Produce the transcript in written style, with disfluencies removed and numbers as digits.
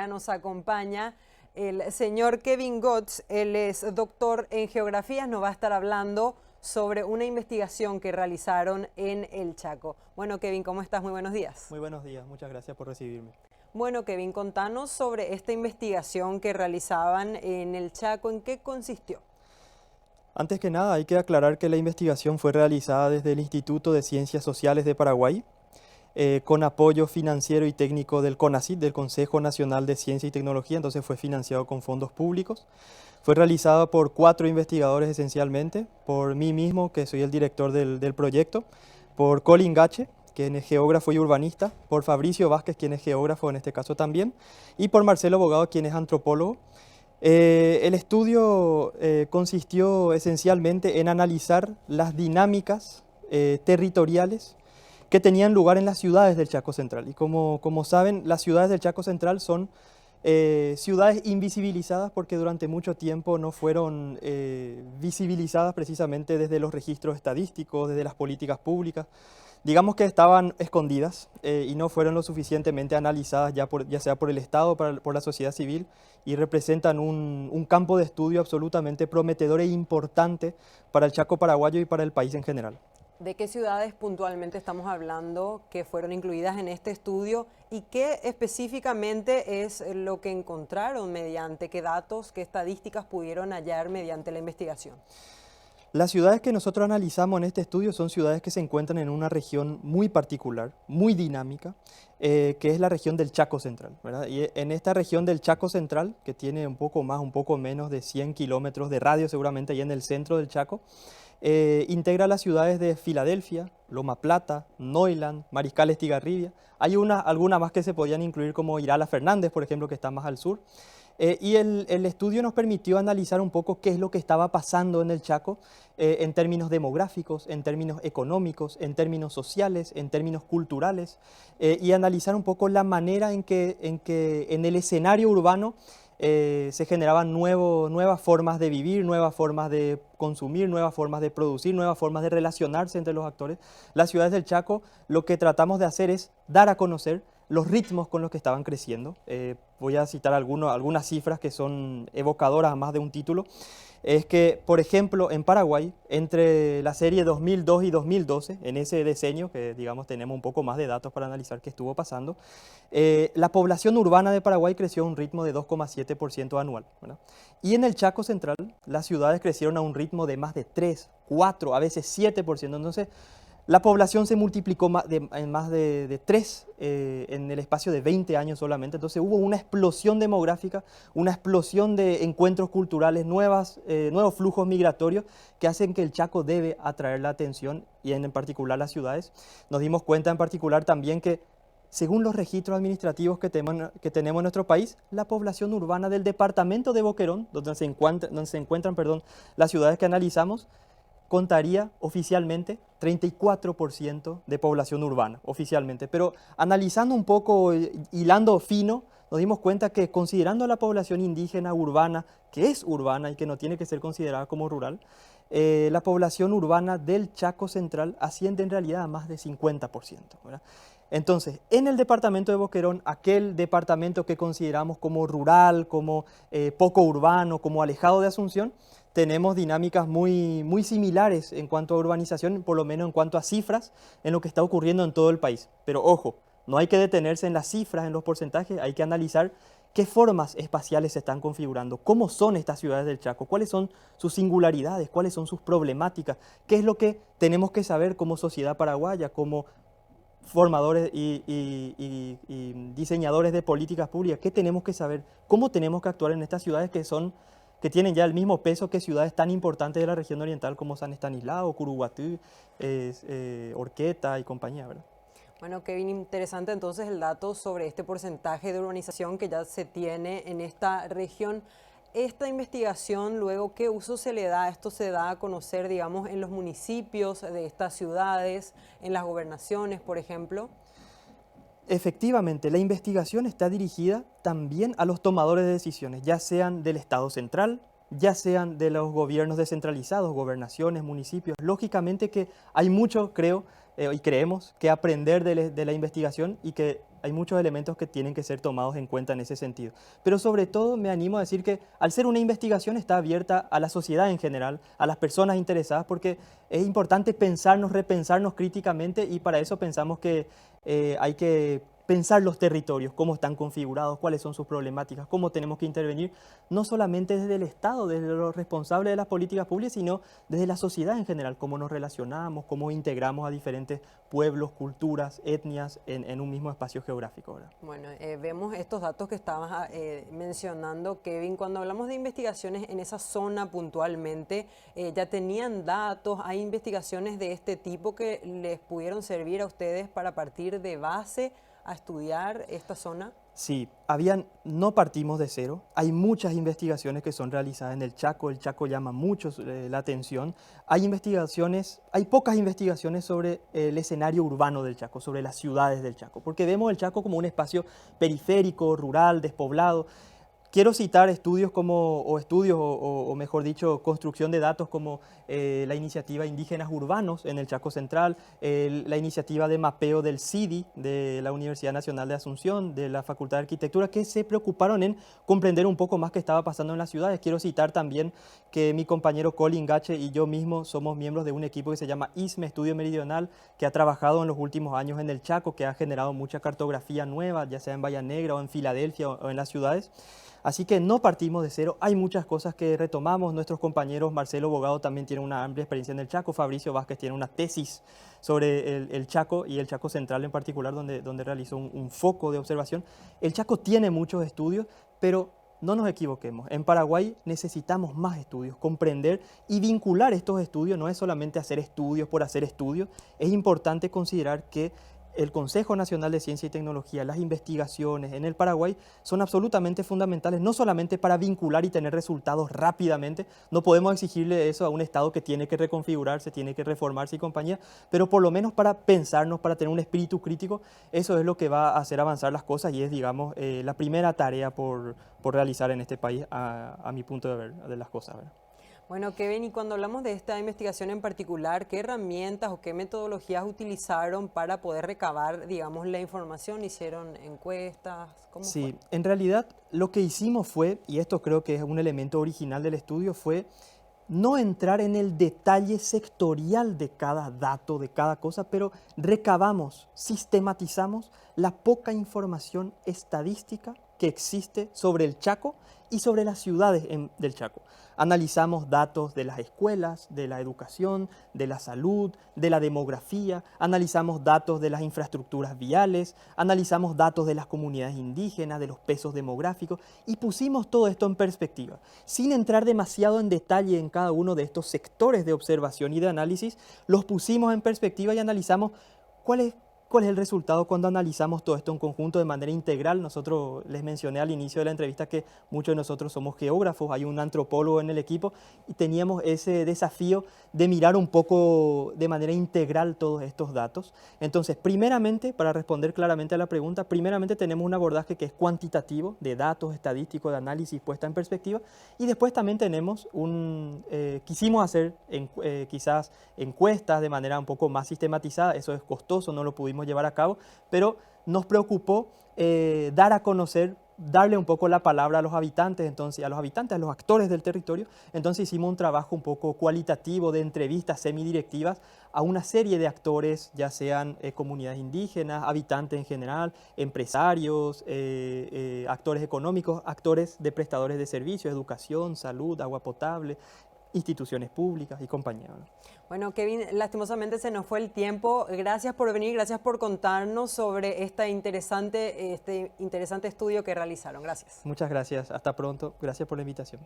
nos acompaña el señor Kevin Gotz. Él es doctor en geografía, nos va a estar hablando sobre una investigación que realizaron en el Chaco. Bueno, Kevin, ¿cómo estás? Muy buenos días. Muy buenos días, muchas gracias por recibirme. Bueno, Kevin, contanos sobre esta investigación que realizaban en el Chaco, ¿en qué consistió? Antes que nada, hay que aclarar que la investigación fue realizada desde el Instituto de Ciencias Sociales de Paraguay, con apoyo financiero y técnico del CONACYT, del Consejo Nacional de Ciencia y Tecnología, entonces fue financiado con fondos públicos. Fue realizada por 4 investigadores esencialmente, por mí mismo, que soy el director del proyecto, por Colin Gache, quien es geógrafo y urbanista, por Fabricio Vázquez, quien es geógrafo en este caso también, y por Marcelo Bogado, quien es antropólogo. El estudio consistió esencialmente en analizar las dinámicas territoriales que tenían lugar en las ciudades del Chaco Central. Y como saben, las ciudades del Chaco Central son ciudades invisibilizadas porque durante mucho tiempo no fueron visibilizadas precisamente desde los registros estadísticos, desde las políticas públicas. Digamos que estaban escondidas y no fueron lo suficientemente analizadas ya sea por el Estado o por la sociedad civil, y representan un campo de estudio absolutamente prometedor e importante para el Chaco paraguayo y para el país en general. ¿De qué ciudades puntualmente estamos hablando que fueron incluidas en este estudio y qué específicamente es lo que encontraron mediante qué datos, qué estadísticas pudieron hallar mediante la investigación? Las ciudades que nosotros analizamos en este estudio son ciudades que se encuentran en una región muy particular, muy dinámica, que es la región del Chaco Central, ¿verdad? Y en esta región del Chaco Central, que tiene un poco más, un poco menos de 100 kilómetros de radio seguramente ahí en el centro del Chaco, integra las ciudades de Filadelfia, Loma Plata, Neuland, Mariscal Estigarribia. Hay algunas más que se podían incluir como Irala Fernández, por ejemplo, que está más al sur. Y el estudio nos permitió analizar un poco qué es lo que estaba pasando en el Chaco en términos demográficos, en términos económicos, en términos sociales, en términos culturales, y analizar un poco la manera en que en el escenario urbano se generaban nuevas formas de vivir, nuevas formas de consumir, nuevas formas de producir, nuevas formas de relacionarse entre los actores. Las ciudades del Chaco, lo que tratamos de hacer es dar a conocer los ritmos con los que estaban creciendo. Voy a citar algunas cifras que son evocadoras a más de un título. Es que, por ejemplo, en Paraguay, entre la serie 2002 y 2012, en ese decenio, que digamos tenemos un poco más de datos para analizar qué estuvo pasando, la población urbana de Paraguay creció a un ritmo de 2,7% anual, ¿verdad? Y en el Chaco Central, las ciudades crecieron a un ritmo de más de 3, 4, a veces 7%. Entonces, la población se multiplicó en más de 3 en el espacio de 20 años solamente. Entonces hubo una explosión demográfica, una explosión de encuentros culturales, nuevos flujos migratorios que hacen que el Chaco debe atraer la atención, y en particular las ciudades. Nos dimos cuenta en particular también que, según los registros administrativos que tenemos en nuestro país, la población urbana del departamento de Boquerón, donde se encuentran, las ciudades que analizamos, contaría oficialmente 34% de población urbana, oficialmente. Pero analizando un poco, hilando fino, nos dimos cuenta que, considerando a la población indígena urbana, que es urbana y que no tiene que ser considerada como rural, la población urbana del Chaco Central asciende en realidad a más de 50%, ¿verdad? Entonces, en el departamento de Boquerón, aquel departamento que consideramos como rural, como poco urbano, como alejado de Asunción, tenemos dinámicas muy similares en cuanto a urbanización, por lo menos en cuanto a cifras, en lo que está ocurriendo en todo el país. Pero ojo, no hay que detenerse en las cifras, en los porcentajes, hay que analizar qué formas espaciales se están configurando, cómo son estas ciudades del Chaco, cuáles son sus singularidades, cuáles son sus problemáticas, qué es lo que tenemos que saber como sociedad paraguaya, como formadores y diseñadores de políticas públicas, qué tenemos que saber, cómo tenemos que actuar en estas ciudades que tienen ya el mismo peso que ciudades tan importantes de la región oriental como San Estanislao, Curuguatú, Horqueta y compañía, ¿verdad? Bueno, qué bien interesante entonces el dato sobre este porcentaje de urbanización que ya se tiene en esta región. Esta investigación, luego, ¿qué uso se le da? Esto se da a conocer, digamos, en los municipios de estas ciudades, en las gobernaciones, por ejemplo. Efectivamente, la investigación está dirigida también a los tomadores de decisiones, ya sean del Estado central, ya sean de los gobiernos descentralizados, gobernaciones, municipios. Lógicamente que hay mucho, creo, y creemos, que aprender de la investigación, y que hay muchos elementos que tienen que ser tomados en cuenta en ese sentido. Pero sobre todo me animo a decir que al ser una investigación está abierta a la sociedad en general, a las personas interesadas, porque es importante pensarnos, repensarnos críticamente y para eso pensamos que hay que pensar los territorios, cómo están configurados, cuáles son sus problemáticas, cómo tenemos que intervenir, no solamente desde el Estado, desde los responsables de las políticas públicas, sino desde la sociedad en general, cómo nos relacionamos, cómo integramos a diferentes pueblos, culturas, etnias en un mismo espacio geográfico, ¿verdad? Bueno, vemos estos datos que estabas mencionando, Kevin. Cuando hablamos de investigaciones en esa zona puntualmente, ¿ya tenían datos? ¿Hay investigaciones de este tipo que les pudieron servir a ustedes para partir de base a estudiar esta zona? Sí, no partimos de cero, hay muchas investigaciones que son realizadas en el Chaco llama mucho la atención, hay pocas investigaciones sobre el escenario urbano del Chaco, sobre las ciudades del Chaco, porque vemos el Chaco como un espacio periférico, rural, despoblado. Quiero citar estudios o mejor dicho, construcción de datos como la iniciativa Indígenas Urbanos en el Chaco Central, la iniciativa de mapeo del CIDI, de la Universidad Nacional de Asunción, de la Facultad de Arquitectura, que se preocuparon en comprender un poco más qué estaba pasando en las ciudades. Quiero citar también que mi compañero Colin Gache y yo mismo somos miembros de un equipo que se llama ISME, Estudio Meridional, que ha trabajado en los últimos años en el Chaco, que ha generado mucha cartografía nueva, ya sea en Bahía Negra o en Filadelfia o en las ciudades. Así que no partimos de cero, hay muchas cosas que retomamos. Nuestros compañeros, Marcelo Bogado también tiene una amplia experiencia en el Chaco, Fabricio Vázquez tiene una tesis sobre el Chaco y el Chaco Central en particular, donde realizó un foco de observación. El Chaco tiene muchos estudios, pero no nos equivoquemos, en Paraguay necesitamos más estudios, comprender y vincular estos estudios. No es solamente hacer estudios por hacer estudios, es importante considerar que el Consejo Nacional de Ciencia y Tecnología, las investigaciones en el Paraguay son absolutamente fundamentales, no solamente para vincular y tener resultados rápidamente. No podemos exigirle eso a un Estado que tiene que reconfigurarse, tiene que reformarse y compañía, pero por lo menos para pensarnos, para tener un espíritu crítico, eso es lo que va a hacer avanzar las cosas y es, digamos, la primera tarea por realizar en este país, a mi punto de ver de las cosas, ¿verdad? Bueno, Kevin, y cuando hablamos de esta investigación en particular, ¿qué herramientas o qué metodologías utilizaron para poder recabar, digamos, la información? ¿Hicieron encuestas? ¿Cómo fue? Sí, en realidad lo que hicimos fue, y esto creo que es un elemento original del estudio, fue no entrar en el detalle sectorial de cada dato, de cada cosa, pero recabamos, sistematizamos la poca información estadística que existe sobre el Chaco y sobre las ciudades del Chaco. Analizamos datos de las escuelas, de la educación, de la salud, de la demografía, analizamos datos de las infraestructuras viales, analizamos datos de las comunidades indígenas, de los pesos demográficos y pusimos todo esto en perspectiva. Sin entrar demasiado en detalle en cada uno de estos sectores de observación y de análisis, los pusimos en perspectiva y analizamos cuál es el resultado cuando analizamos todo esto en conjunto de manera integral. Nosotros les mencioné al inicio de la entrevista que muchos de nosotros somos geógrafos, hay un antropólogo en el equipo y teníamos ese desafío de mirar un poco de manera integral todos estos datos. Entonces, primeramente, para responder claramente a la pregunta, primeramente tenemos un abordaje que es cuantitativo, de datos estadísticos, de análisis puesta en perspectiva, y después también tenemos quisimos hacer quizás encuestas de manera un poco más sistematizada. Eso es costoso, no lo pudimos llevar a cabo, pero nos preocupó dar a conocer, darle un poco la palabra a los habitantes, entonces a los actores del territorio. Entonces hicimos un trabajo un poco cualitativo de entrevistas semidirectivas a una serie de actores, ya sean comunidades indígenas, habitantes en general, empresarios, actores económicos, actores de prestadores de servicios, educación, salud, agua potable, instituciones públicas y compañía, ¿no? Bueno, Kevin, lastimosamente se nos fue el tiempo. Gracias por venir, gracias por contarnos sobre este interesante estudio que realizaron. Gracias. Muchas gracias, hasta pronto, gracias por la invitación.